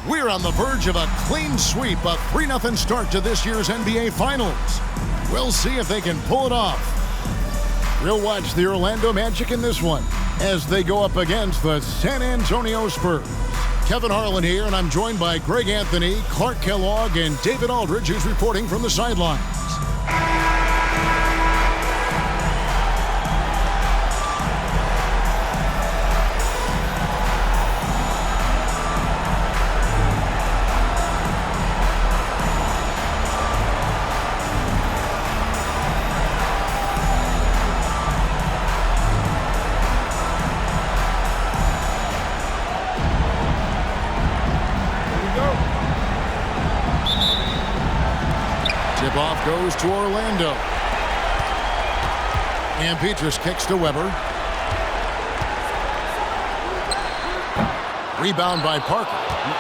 We're on the verge of a clean sweep, a 3-0 start to this year's NBA Finals. We'll see if they can pull it off. We'll watch the Orlando Magic in this one as they go up against the San Antonio Spurs. Kevin Harlan here, and I'm joined by Greg Anthony, Clark Kellogg, and David Aldridge, who's reporting from the sidelines. Tip-off goes to Orlando. And Petrus kicks to Weber. Rebound by Parker.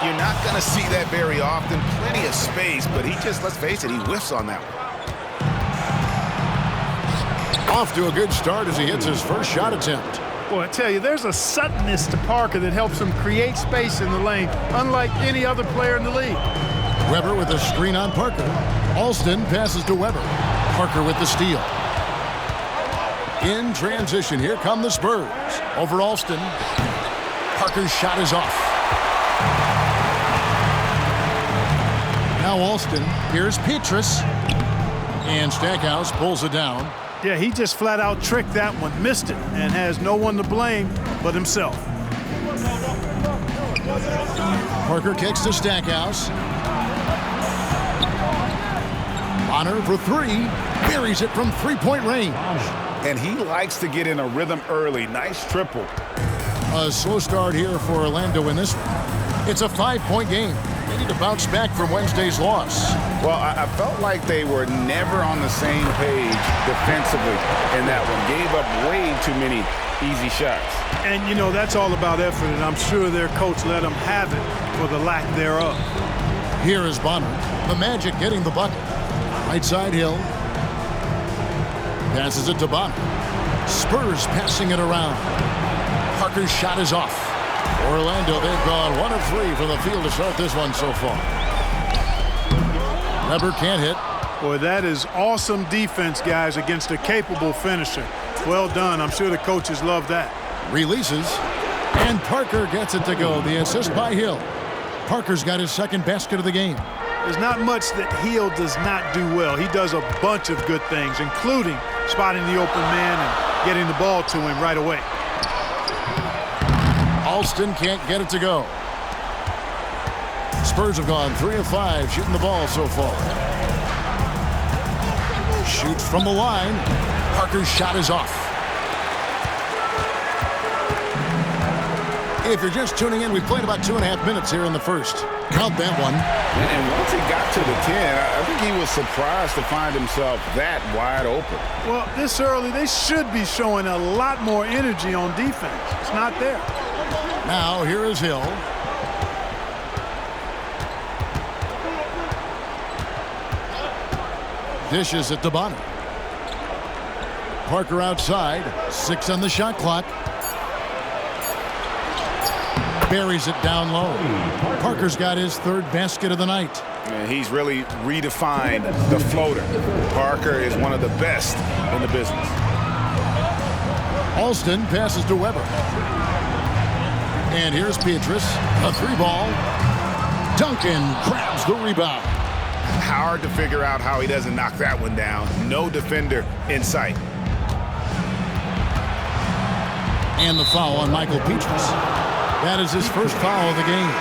You're not going to see that very often. Plenty of space, but he just, let's face it, he whiffs on that one. Off to a good start as he hits his first shot attempt. Boy, I tell you, there's a suddenness to Parker that helps him create space in the lane, unlike any other player in the league. Weber with a screen on Parker. Alston passes to Weber. Parker with the steal. In transition, here come the Spurs. Over Alston. Parker's shot is off. Now Alston. Here's Petrus. And Stackhouse pulls it down. Yeah, he just flat out tricked that one, missed it, and has no one to blame but himself. Parker kicks to Stackhouse. Honor for three. Buries it from three-point range. And he likes to get in a rhythm early. Nice triple. A slow start here for Orlando in this one. It's a 5-point game. They need to bounce back from Wednesday's loss. Well, I felt like they were never on the same page defensively in that one. Gave up way too many easy shots. And, you know, that's all about effort, and I'm sure their coach let them have it for the lack thereof. Here is Bonner. The Magic getting the bucket. Right side Hill. Passes it to Bonner. Spurs passing it around. Parker's shot is off. Orlando, they've gone 1 of 3 from the field to start this one so far. Weber can't hit. Boy, that is awesome defense, guys, against a capable finisher. Well done. I'm sure the coaches love that. Releases. And Parker gets it to go. The assist by Hill. Parker's got his second basket of the game. There's not much that Hill does not do well. He does a bunch of good things, including spotting the open man and getting the ball to him right away. Alston can't get it to go. Spurs have gone 3 of 5 shooting the ball so far. Shoots from the line. Parker's shot is off. If you're just tuning in, we've played about 2.5 minutes here in the first. Count that one. And once he got to the 10, I think he was surprised to find himself that wide open. Well, this early, they should be showing a lot more energy on defense. It's not there. Now, here is Hill. Dishes it to Bonner. Parker outside. 6 on the shot clock. Buries it down low. Parker's got his third basket of the night. And he's really redefined the floater. Parker is one of the best in the business. Alston passes to Weber. And here's Petrus. A 3-ball. Duncan grabs the rebound. Hard to figure out how he doesn't knock that one down. No defender in sight. And the foul on Michael Petrus. That is his first foul of the game.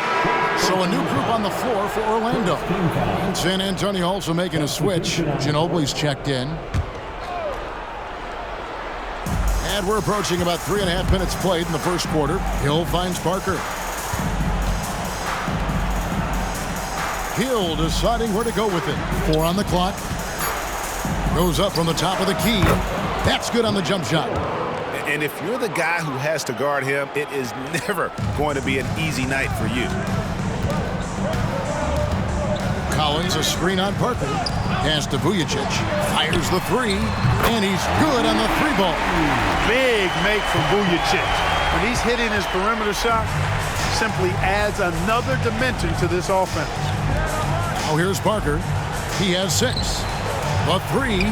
So a new group on the floor for Orlando. San Antonio also making a switch. Ginobili's checked in. And we're approaching about 3.5 minutes played in the first quarter. Hill finds Parker. Hill deciding where to go with it. 4 on the clock. Goes up from the top of the key. That's good on the jump shot. And if you're the guy who has to guard him, it is never going to be an easy night for you. Collins, a screen on Parker. Pass to Vujacic. Fires the 3. And he's good on the 3-ball. Big make from Vujacic. When he's hitting his perimeter shot, simply adds another dimension to this offense. Oh, here's Parker. He has 6. The 3.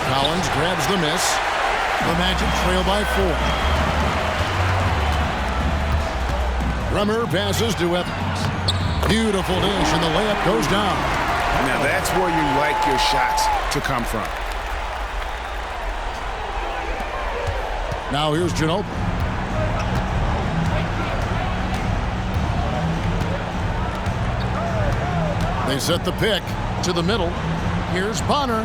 Collins grabs the miss. The Magic trail by 4. Bremer passes to Evans. Beautiful dish, and the layup goes down. Now that's where you like your shots to come from. Now here's Ginobili. They set the pick to the middle. Here's Bonner.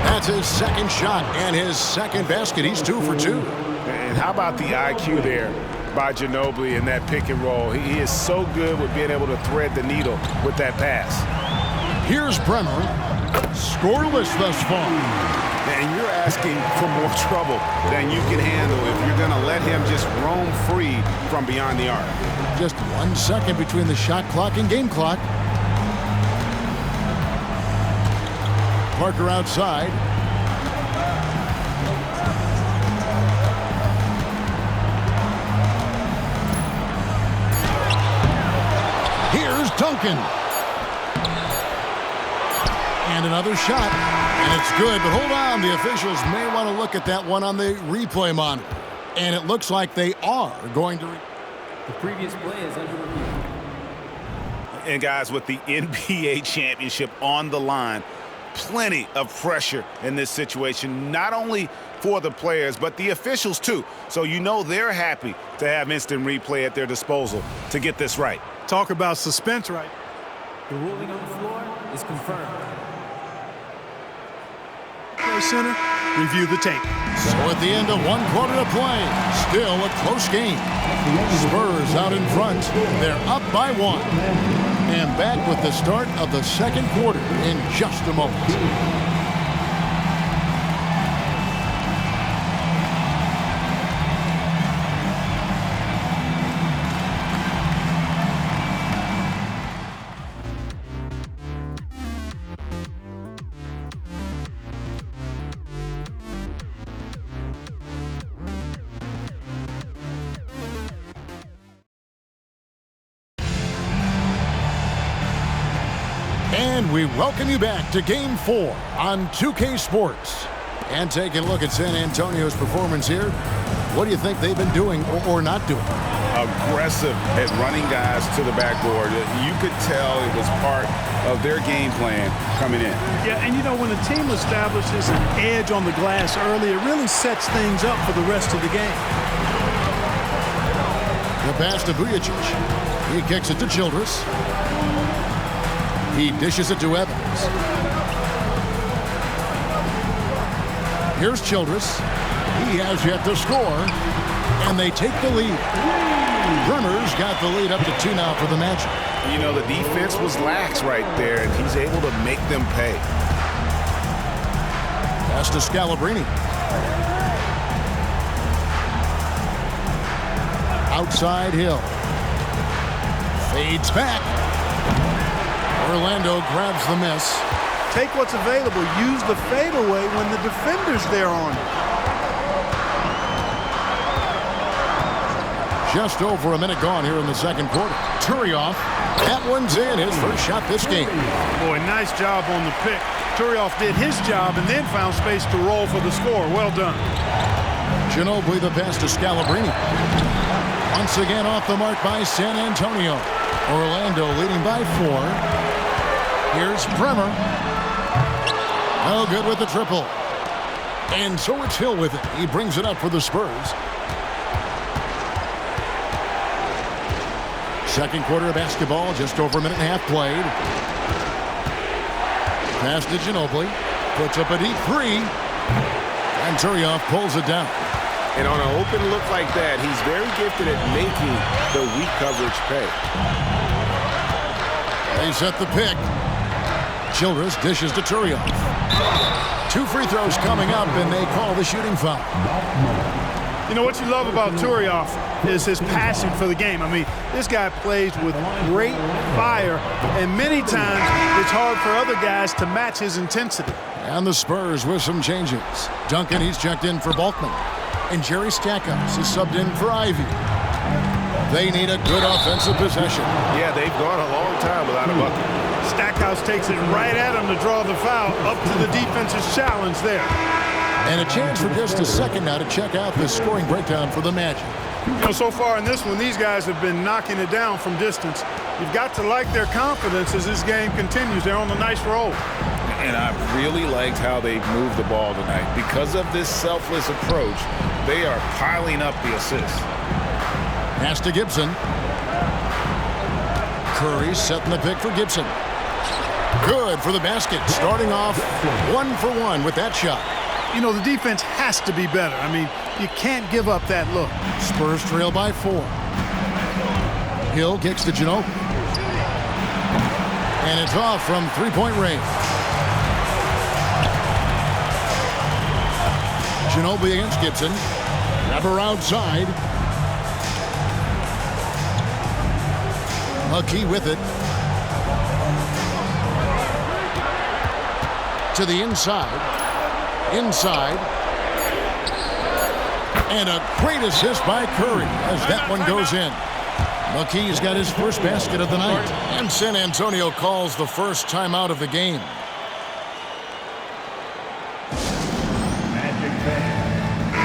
That's his second shot and his second basket. He's 2 for 2. And how about the IQ there by Ginobili in that pick and roll? He is so good with being able to thread the needle with that pass. Here's Bremer. Scoreless thus far. And you're asking for more trouble than you can handle if you're going to let him just roam free from beyond the arc. Just 1 second between the shot clock and game clock. Parker outside. Here's Duncan. And another shot. And it's good, but hold on. The officials may want to look at that one on the replay monitor. And it looks like they are going to... The previous play is under review. And guys, with the NBA championship on the line, plenty of pressure in this situation, not only for the players, but the officials too. So you know they're happy to have instant replay at their disposal to get this right. Talk about suspense, right? The ruling on the floor is confirmed. Play center, review the tape. So at the end of 1 quarter to play, still a close game. Spurs out in front. They're up by 1. And back with the start of the second quarter in just a moment. And we welcome you back to Game 4 on 2K Sports. And taking a look at San Antonio's performance here, what do you think they've been doing or not doing? Aggressive at running guys to the backboard. You could tell it was part of their game plan coming in. Yeah, and you know, when a team establishes an edge on the glass early, it really sets things up for the rest of the game. The pass to Vujacic. He kicks it to Childress. He dishes it to Evans. Here's Childress. He has yet to score, and they take the lead. Bremer's got the lead up to 2 now for the Magic. You know, the defense was lax right there, and he's able to make them pay. Pass to Scalabrine. Outside Hill. Fades back. Orlando grabs the miss. Take what's available. Use the fadeaway when the defender's there on it. Just over a minute gone here in the second quarter. Turioff. That one's in. His first shot this game. Boy, nice job on the pick. Turioff did his job and then found space to roll for the score. Well done. Ginobili the pass to Scalabrine. Once again off the mark by San Antonio. Orlando leading by 4. Here's Bremer. No good with the triple. And so it's Hill with it. He brings it up for the Spurs. Second quarter of basketball, just over a minute and a half played. Pass to Ginobili. Puts up a deep 3. And Turioff pulls it down. And on an open look like that, he's very gifted at making the weak coverage pay. They set the pick. Childress dishes to Turioff. 2 free throws coming up, and they call the shooting foul. You know what you love about Turioff is his passion for the game. I mean, this guy plays with great fire, and many times it's hard for other guys to match his intensity. And the Spurs with some changes. Duncan, he's checked in for Balkman. And Jerry Stackhouse is subbed in for Ivy. They need a good offensive possession. Yeah, they've gone a long time without a bucket. Stackhouse takes it right at him to draw the foul, up to the defense's challenge there. And a chance for just a second now to check out the scoring breakdown for the Magic. You know, so far in this one, these guys have been knocking it down from distance. You've got to like their confidence as this game continues. They're on a nice roll. And I really liked how they moved the ball tonight. Because of this selfless approach, they are piling up the assists. Pass to Gibson. Curry setting the pick for Gibson. Good for the basket. Starting off 1 for 1 with that shot. You know, the defense has to be better. I mean, you can't give up that look. Spurs trail by 4. Hill kicks to Ginobili. And it's off from three-point range. Ginobili against Gibson. Wrapper outside. McKee with it. To the inside. Inside. And a great assist by Curry as that one goes in. McKee's got his first basket of the night. And San Antonio calls the first timeout of the game.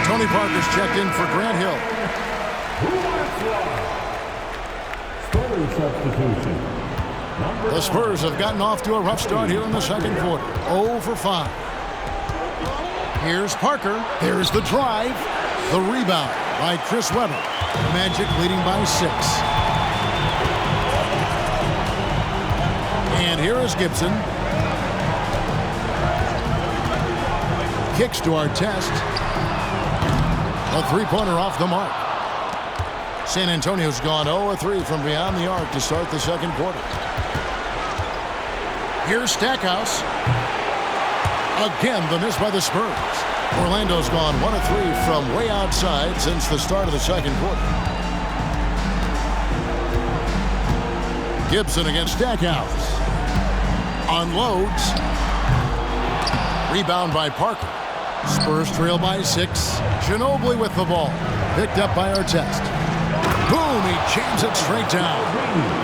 Tony Parker's checked in for Grant Hill. The Spurs have gotten off to a rough start here in the second quarter. 0 for 5. Here's Parker. There's the drive. The rebound by Chris Webber. Magic leading by 6. And here is Gibson. Kicks to Artest. A three-pointer off the mark. San Antonio's gone 0-3 from beyond the arc to start the second quarter. Here's Stackhouse. Again, the miss by the Spurs. Orlando's gone 1-3 from way outside since the start of the second quarter. Gibson against Stackhouse. Unloads. Rebound by Parker. Spurs trail by 6. Ginobili with the ball. Picked up by Artest. Boom, he jams it straight down.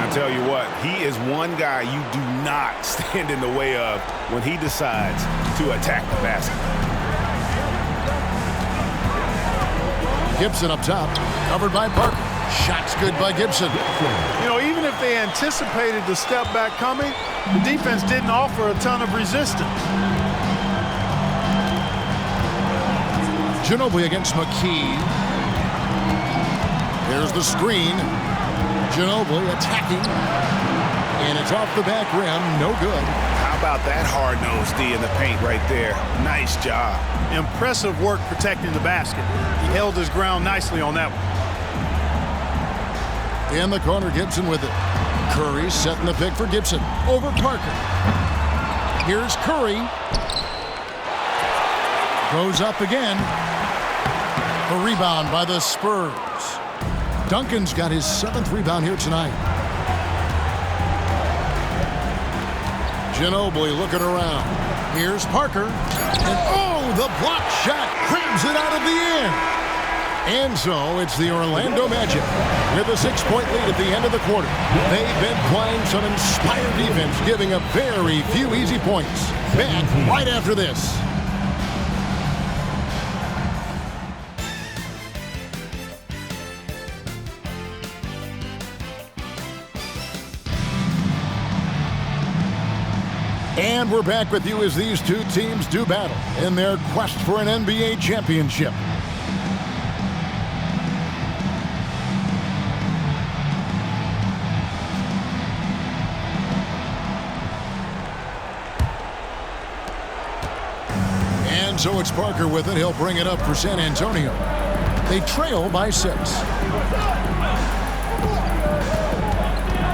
I tell you what, he is one guy you do not stand in the way of when he decides to attack the basket. Gibson up top, covered by Parker. Shot's good by Gibson. You know, even if they anticipated the step back coming, the defense didn't offer a ton of resistance. Ginobili against McKee. There's the screen. Ginobili attacking. And it's off the back rim. No good. How about that hard-nosed D in the paint right there? Nice job. Impressive work protecting the basket. He held his ground nicely on that one. In the corner, Gibson with it. Curry setting the pick for Gibson. Over Parker. Here's Curry. Goes up again. A rebound by the Spurs. Duncan's got his 7th rebound here tonight. Ginobili looking around. Here's Parker. And oh, the block shot grabs it out of the air. And so it's the Orlando Magic with a 6-point lead at the end of the quarter. They've been playing some inspired defense, giving up very few easy points. Back right after this. And we're back with you as these two teams do battle in their quest for an NBA championship. And so it's Parker with it. He'll bring it up for San Antonio. They trail by 6.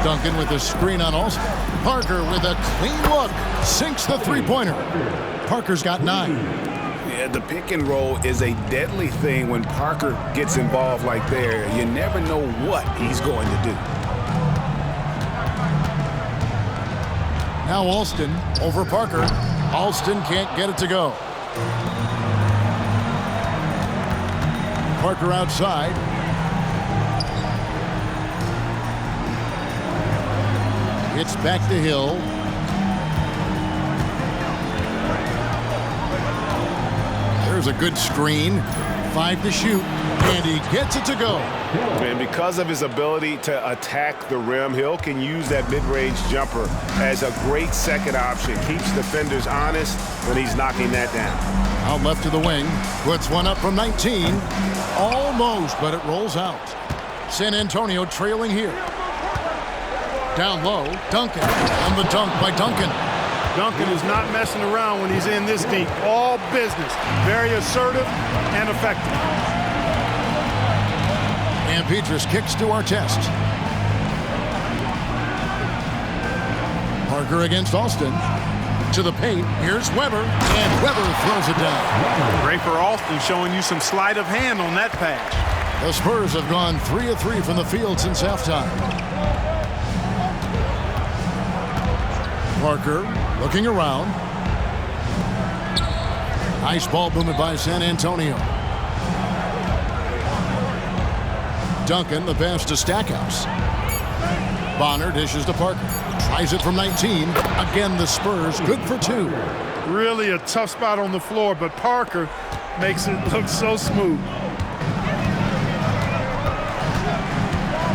Duncan with a screen on Alston. Parker with a clean look. Sinks the three-pointer. Parker's got 9. Yeah, the pick and roll is a deadly thing when Parker gets involved like there. You never know what he's going to do. Now Alston over Parker. Alston can't get it to go. Parker outside. It's back to Hill. There's a good screen. 5 to shoot, and he gets it to go. And because of his ability to attack the rim, Hill can use that mid-range jumper as a great second option. Keeps defenders honest when he's knocking that down. Out left to the wing. Puts one up from 19. Almost, but it rolls out. San Antonio trailing here. Down low, Duncan. On the dunk by Duncan. Duncan is not messing around when he's in this deep. All business. Very assertive and effective. And Petrus kicks to Artest. Parker against Alston. To the paint. Here's Weber. And Weber throws it down. Great for Alston, showing you some sleight of hand on that pass. The Spurs have gone 3 of 3 from the field since halftime. Parker looking around. Nice ball movement by San Antonio. Duncan, the pass to Stackhouse. Bonner dishes to Parker. Tries it from 19. Again, the Spurs good for 2. Really a tough spot on the floor, but Parker makes it look so smooth.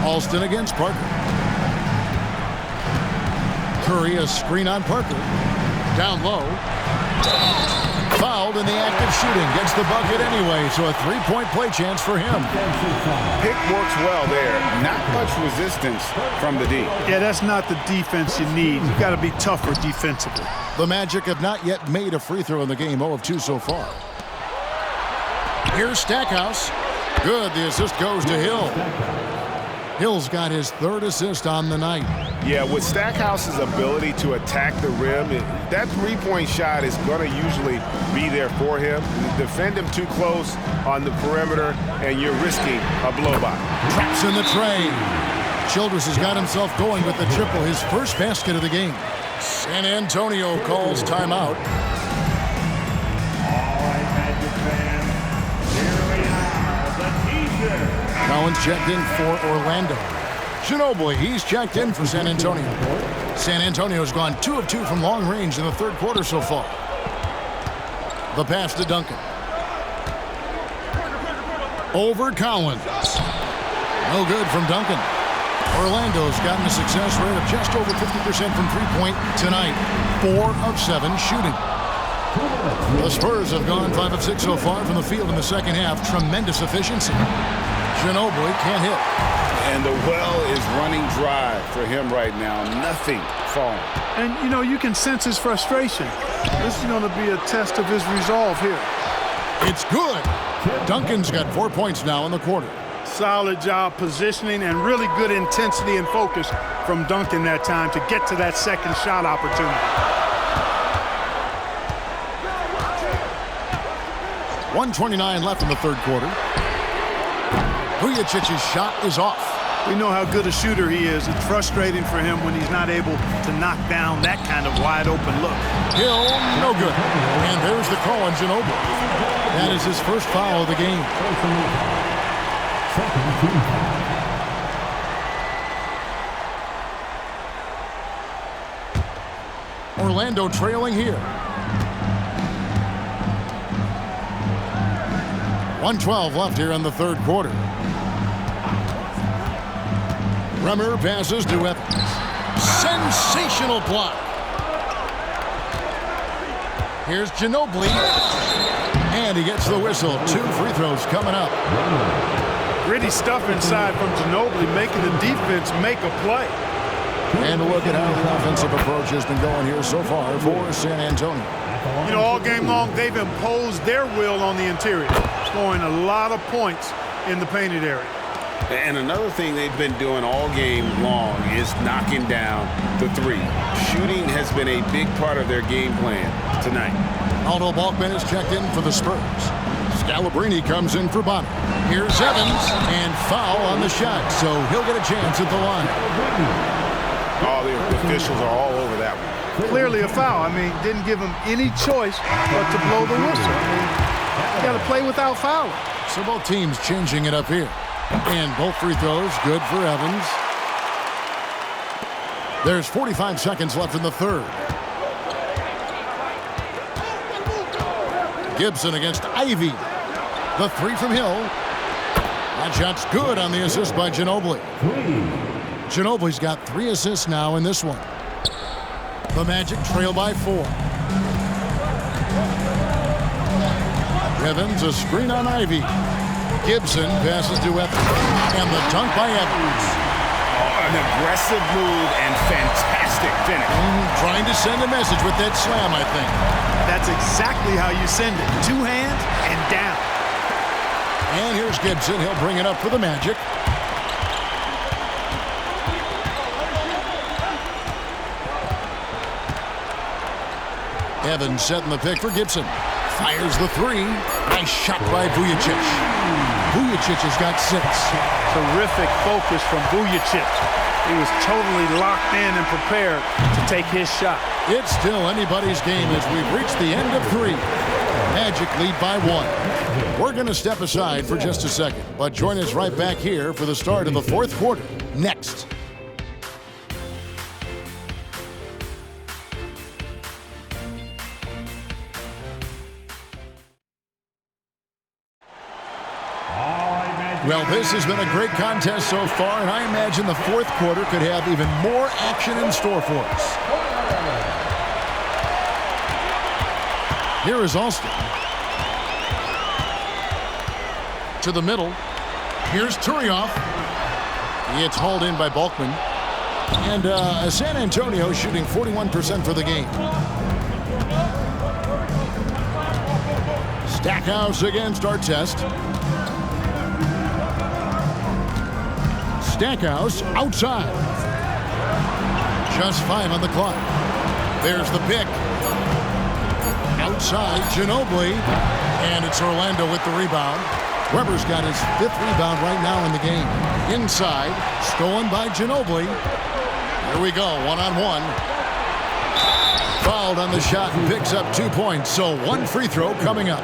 Alston against Parker. Curry, a screen on Parker. Down low. Fouled in the act of shooting. Gets the bucket anyway, so a 3-point play chance for him. Pick works well there. Not much resistance from the D. Yeah, that's not the defense you need. You've got to be tougher defensively. The Magic have not yet made a free throw in the game, 0 of 2 so far. Here's Stackhouse. Good, the assist goes to Hill. Hill's got his 3rd assist on the night. Yeah, with Stackhouse's ability to attack the rim, that 3-point shot is going to usually be there for him. Defend him too close on the perimeter, and you're risking a blow-by. Traps in the tray. Childress has got himself going with the triple, his first basket of the game. San Antonio calls timeout. Collins checked in for Orlando. Ginobili, he's checked in for San Antonio. San Antonio's gone 2 of 2 from long range in the 3rd quarter so far. The pass to Duncan. Over Collins. No good from Duncan. Orlando's gotten a success rate of just over 50% from three-point tonight. 4 of 7 shooting. The Spurs have gone 5 of 6 so far from the field in the second half. Tremendous efficiency. Ginobili can't hit. And the well is running dry for him right now. Nothing falling. And, you know, you can sense his frustration. This is going to be a test of his resolve here. It's good. Duncan's got 4 points now in the quarter. Solid job positioning and really good intensity and focus from Duncan that time to get to that second shot opportunity. 1:29 left in the 3rd quarter. Vujicic's shot is off. We know how good a shooter he is. It's frustrating for him when he's not able to knock down that kind of wide open look. Hill, no good. And there's the call on Ginobili. That is his first foul of the game. Orlando trailing here. 1:12 left here in the 3rd quarter. Remmer passes to Evans. Sensational block. Here's Ginobili. And he gets the whistle. 2 free throws coming up. Gritty stuff inside from Ginobili, making the defense make a play. And look at how the offensive approach has been going here so far for San Antonio. You know, all game long, they've imposed their will on the interior, scoring a lot of points in the painted area. And another thing they've been doing all game long is knocking down the 3. Shooting has been a big part of their game plan tonight. Aldo Balkman is checked in for the Spurs. Scalabrine comes in for Bonner. Here's Evans, and foul on the shot, so he'll get a chance at the line. All the officials are all over that one. Clearly a foul. I mean, didn't give him any choice but to blow the whistle. I mean, you got to play without fouling. So both teams changing it up here. And both free throws good for Evans. There's 45 seconds left in the third. Gibson against Ivy. The three from Hill. That shot's good on the assist by Ginobili. Ginobili's got 3 assists now in this one. The Magic trail by 4. Evans, a screen on Ivy. Gibson passes to Evans. And the dunk by Evans. An aggressive move and fantastic finish. Trying to send a message with that slam, I think. That's exactly how you send it. 2 hands and down. And here's Gibson. He'll bring it up for the Magic. Evans setting the pick for Gibson. Fires the 3. Nice shot by Vujacic. Vujacic has got 6. Terrific focus from Vujacic. He was totally locked in and prepared to take his shot. It's still anybody's game as we've reached the end of 3. Magic lead by 1. We're going to step aside for just a second, but join us right back here for the start of the 4th quarter. Next. Well, this has been a great contest so far, and I imagine the 4th quarter could have even more action in store for us. Here is Alston. To the middle. Here's Turioff. It's hauled in by Balkman. And San Antonio shooting 41% for the game. Stackhouse against Artest. Stackhouse outside. Just 5 on the clock. There's the pick. Outside, Ginobili. And it's Orlando with the rebound. Weber's got his 5th rebound right now in the game. Inside, stolen by Ginobili. Here we go, 1-on-1. Fouled on the shot and picks up 2 points. So 1 free throw coming up.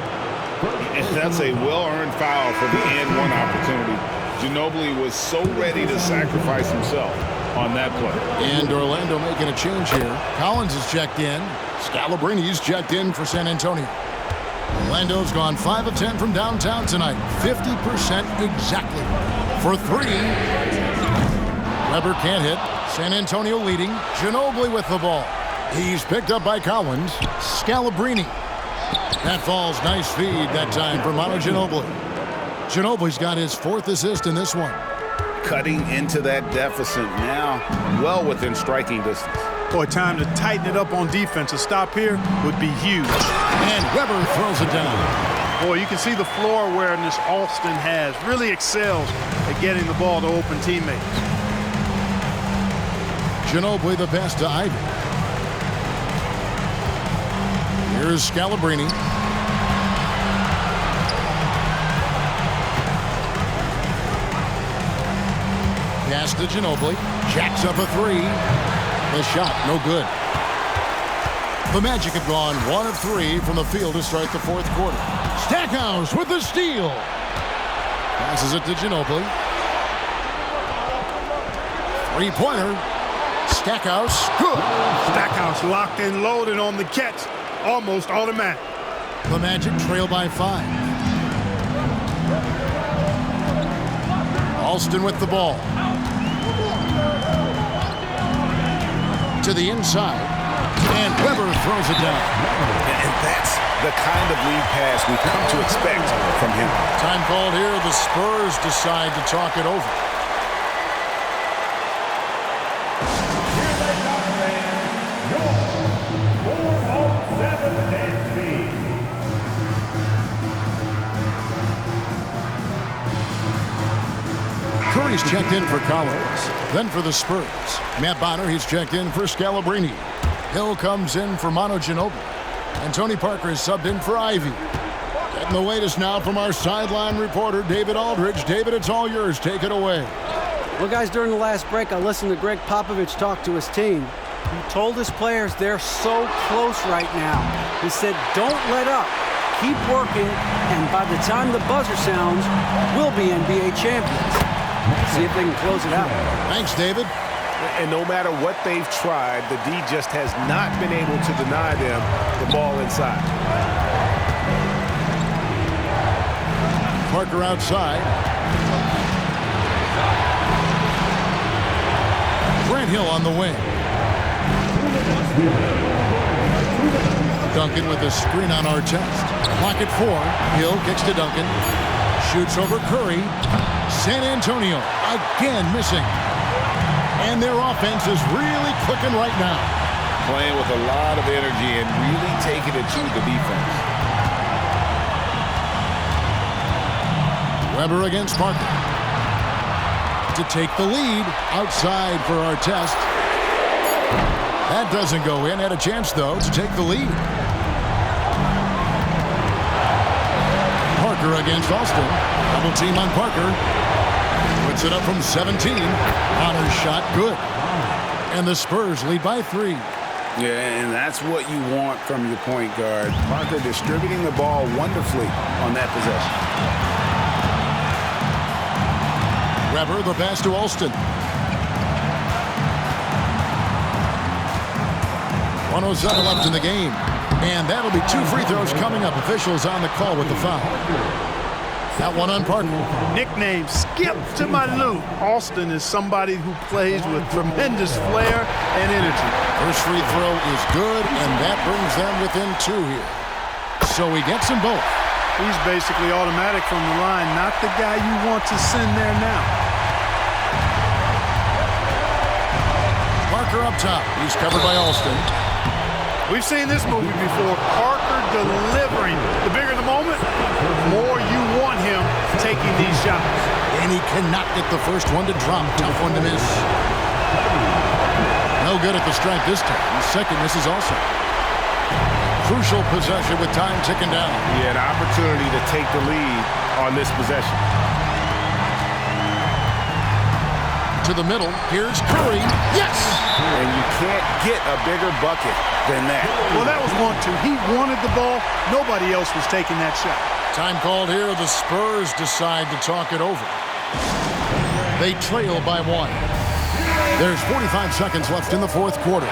And that's a well-earned foul for the and 1 opportunity. Ginobili was so ready to sacrifice himself on that play. And Orlando making a change here. Collins is checked in. Scalabrini's checked in for San Antonio. Orlando's gone 5 of 10 from downtown tonight. 50% exactly. For 3. Weber can't hit. San Antonio leading. Ginobili with the ball. He's picked up by Collins. Scalabrini. That falls. Nice feed that time for Manu Ginobili. Ginobili's got his 4th assist in this one. Cutting into that deficit now, well within striking distance. Boy, time to tighten it up on defense. A stop here would be huge. And Weber throws it down. Boy, you can see the floor awareness Alston has. Really excels at getting the ball to open teammates. Ginobili the pass to Ivy. Here's Scalabrini. Pass to Ginobili. Jacks up a 3. The shot, no good. The Magic have gone 1 of 3 from the field to start the 4th quarter. Stackhouse with the steal. Passes it to Ginobili. 3-pointer. Stackhouse, good. Stackhouse locked and loaded on the catch. Almost automatic. The Magic trail by 5. Alston with the ball. To the inside. And Weber throws it down. And that's the kind of lead pass we've come to expect from him. Time called here. The Spurs decide to talk it over. Curry's checked in for Collins. Then for the Spurs. Matt Bonner, he's checked in for Scalabrini. Hill comes in for Manu Ginobili. And Tony Parker is subbed in for Ivy. Getting the latest now from our sideline reporter, David Aldridge. David, it's all yours. Take it away. Well, guys, during the last break, I listened to Greg Popovich talk to his team. He told his players they're so close right now. He said, don't let up. Keep working, and by the time the buzzer sounds, we'll be NBA champions. See if they can close it out. Thanks, David. And no matter what they've tried, the D just has not been able to deny them the ball inside. Parker outside. Grant Hill on the wing. Duncan with a screen on Artest. Clock at 4. Hill kicks to Duncan. Shoots over Curry. San Antonio again missing. And their offense is really clicking right now. Playing with a lot of energy and really taking it to the defense. Weber against Parker. To take the lead. Outside for Artest. That doesn't go in. Had a chance, though, to take the lead. Parker against Austin. Double team on Parker. Puts it up from 17. Honors shot good. And the Spurs lead by 3. Yeah, and that's what you want from your point guard. Parker distributing the ball wonderfully on that possession. Weber, the pass to Alston. 1:07 left in the game. And that'll be 2 free throws coming up. Officials on the call with the foul. That one on Parker. Nickname, Skip to my Lou. Alston is somebody who plays with tremendous flair and energy. First free throw is good, and that brings them within 2 here. So he gets them both. He's basically automatic from the line, not the guy you want to send there now. Parker up top. He's covered by Alston. We've seen this movie before. Parker delivering. The bigger the moment, the more you want him taking these shots. And he cannot get the first one to drop. Tough one to miss. No good at the stripe this time. The second misses also. Crucial possession with time ticking down. He had an opportunity to take the lead on this possession. To the middle. Here's Curry. Yes! And you can't get a bigger bucket than that. Well, that was 1-2. He wanted the ball. Nobody else was taking that shot. Time called here. The Spurs decide to talk it over. They trail by 1. There's 45 seconds left in the fourth quarter.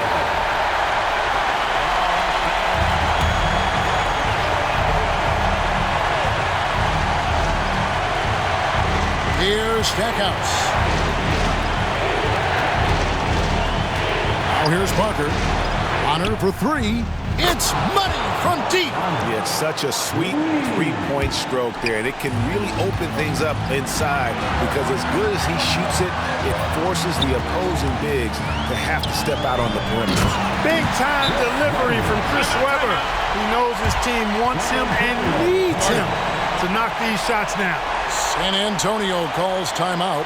Here's Stackhouse. Now here's Parker. Honor for 3. It's money from deep. He had such a sweet three-point stroke there, and it can really open things up inside because as good as he shoots it, it forces the opposing bigs to have to step out on the perimeter. Big-time delivery from Chris Weber. He knows his team wants him and needs him to knock these shots down. San Antonio calls timeout.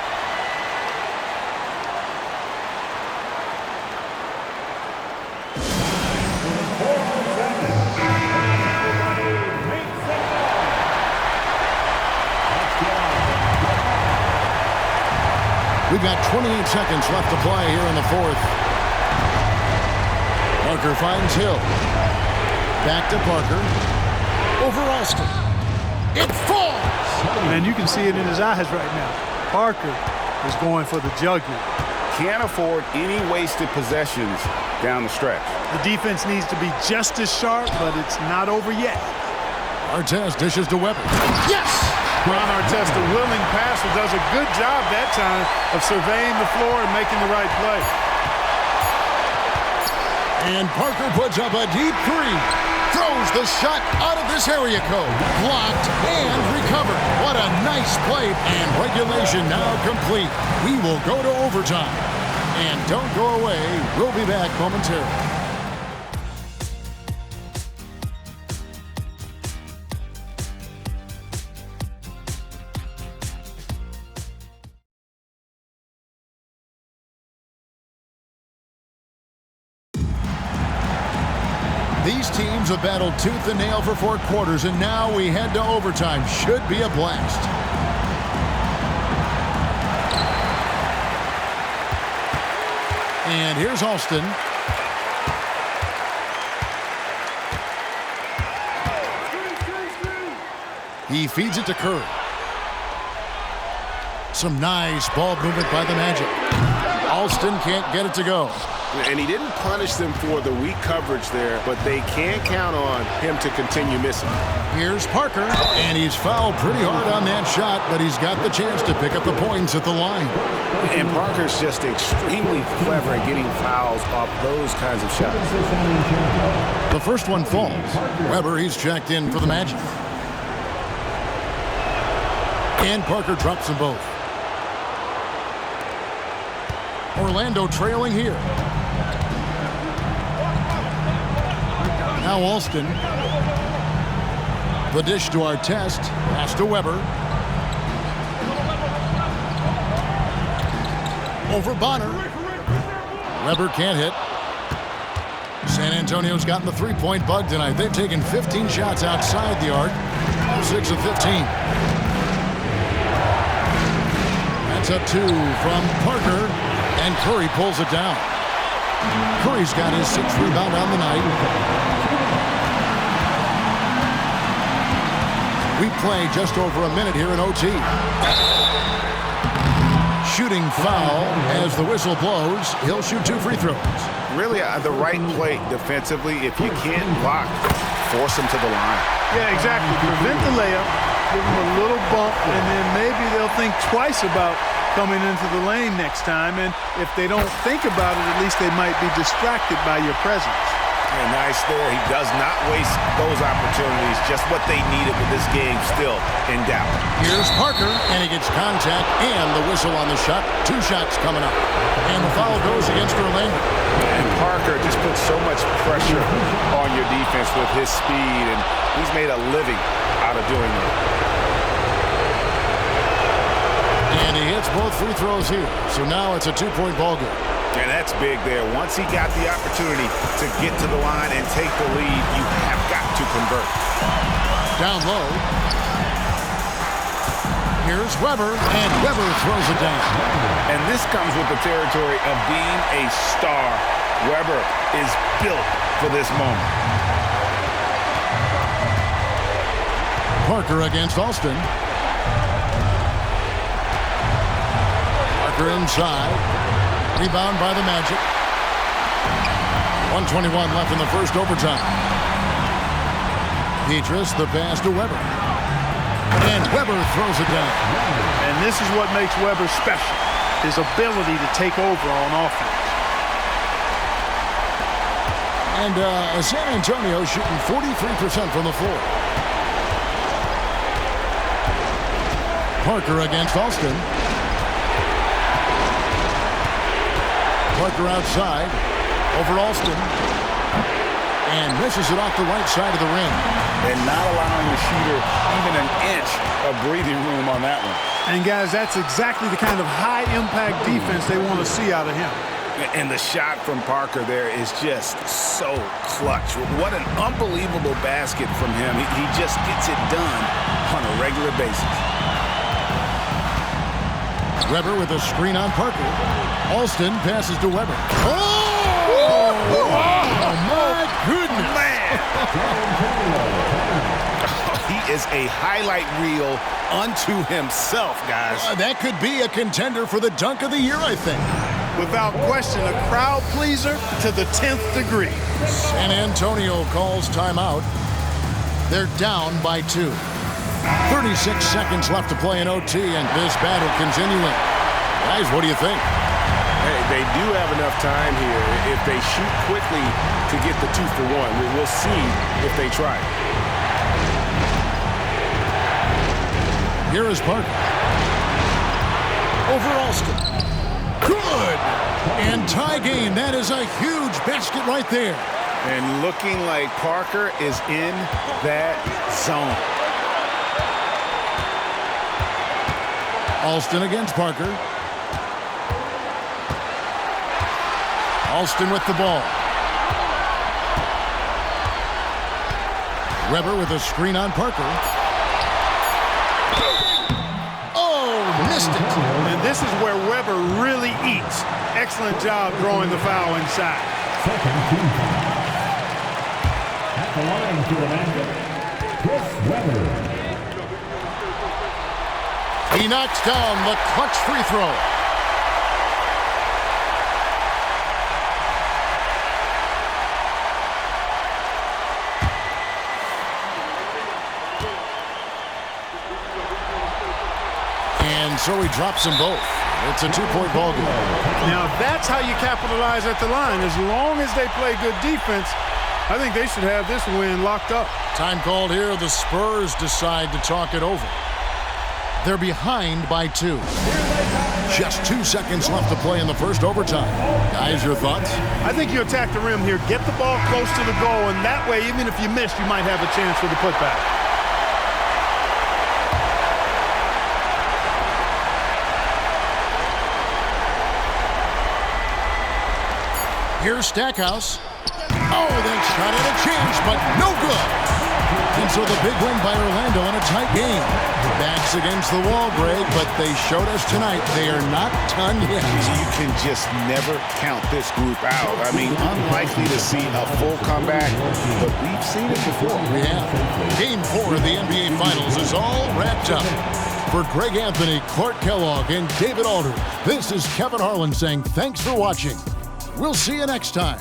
We've got 28 seconds left to play here in the fourth. Parker finds Hill. Back to Parker. Over Alston. It falls! And you can see it in his eyes right now. Parker is going for the jugular. Can't afford any wasted possessions down the stretch. The defense needs to be just as sharp, but it's not over yet. Artest dishes to Weber. Yes! Ron Artest, a willing passer, does a good job that time of surveying the floor and making the right play. And Parker puts up a deep 3. Throws the shot out of this area code. Blocked and recovered. What a nice play. And regulation now complete. We will go to overtime. And don't go away. We'll be back momentarily. These teams have battled tooth and nail for 4 quarters, and now we head to overtime. Should be a blast. And here's Alston. He feeds it to Curry. Some nice ball movement by the Magic. Alston can't get it to go. And he didn't punish them for the weak coverage there, but they can count on him to continue missing. Here's Parker, and he's fouled pretty hard on that shot, but he's got the chance to pick up the points at the line. And Parker's just extremely clever at getting fouls off those kinds of shots. The first one falls. Weber, he's checked in for the Magic. And Parker drops them both. Orlando trailing here. Now Alston. The dish to Artest. Pass to Weber. Over Bonner. Weber can't hit. San Antonio's gotten the three-point bug tonight. They've taken 15 shots outside the arc. 6 of 15. That's a 2 from Parker, and Curry pulls it down. Curry's got his 6th rebound on the night. We play just over a minute here in OT. Shooting foul as the whistle blows. He'll shoot 2 free throws. Really the right play defensively. If you can't block, force him to the line. Yeah, exactly. Prevent the layup, give them a little bump, and then maybe they'll think twice about coming into the lane next time. And if they don't think about it, at least they might be distracted by your presence. And nice there. He does not waste those opportunities. Just what they needed with this game still in doubt. Here's Parker, and he gets contact and the whistle on the shot. 2 shots coming up. And the foul goes against Orlando. And Parker just puts so much pressure on your defense with his speed, and he's made a living out of doing it. And he hits both free throws here. So now it's a 2-point ball game. And that's big there. Once he got the opportunity to get to the line and take the lead, you have got to convert. Down low. Here's Weber, and Weber throws it down. And this comes with the territory of being a star. Weber is built for this moment. Parker against Alston. Parker inside. Rebound by the Magic. 1:21 left in the first overtime. Petrus, the pass to Weber. And Weber throws it down. And this is what makes Weber special, his ability to take over on offense. And San Antonio shooting 43% from the floor. Parker against Alston. Parker outside, over Alston, and misses it off the right side of the rim. And not allowing the shooter even an inch of breathing room on that one. And guys, that's exactly the kind of high-impact defense they want to see out of him. And the shot from Parker there is just so clutch. What an unbelievable basket from him. He just gets it done on a regular basis. Weber with a screen on Parker. Alston passes to Weber. Oh, my goodness. Man. He is a highlight reel unto himself, guys. That could be a contender for the dunk of the year, I think. Without question, a crowd pleaser to the 10th degree. San Antonio calls timeout. They're down by 2. 36 seconds left to play in OT, and this battle continuing. Guys, what do you think? Hey, they do have enough time here. If they shoot quickly to get the 2 for 1, we'll see if they try. Here is Parker. Over Alston. Good! And tie game. That is a huge basket right there. And looking like Parker is in that zone. Alston against Parker. Alston with the ball. Weber with a screen on Parker. Oh, missed it. And this is where Weber really eats. Excellent job drawing the foul inside. At the line to the basket, Chris Weber. He knocks down the clutch free throw. so he drops them both. It's a 2-point ball game. Now, that's how you capitalize at the line. As long as they play good defense, I think they should have this win locked up. Time called here. The Spurs decide to talk it over. They're behind by 2. Just 2 seconds left to play in the first overtime. Guys, your thoughts? I think you attack the rim here. Get the ball close to the goal, and that way, even if you miss, you might have a chance for the putback. Here's Stackhouse. Oh, they shot at a chance, but no good. And so the big win by Orlando in a tight game. Backs against the wall, Greg, but they showed us tonight they are not done yet. You can just never count this group out. I mean, unlikely to see a full comeback, but we've seen it before. We have. Game 4 of the NBA Finals is all wrapped up. For Greg Anthony, Clark Kellogg, and David Aldridge, this is Kevin Harlan saying thanks for watching. We'll see you next time.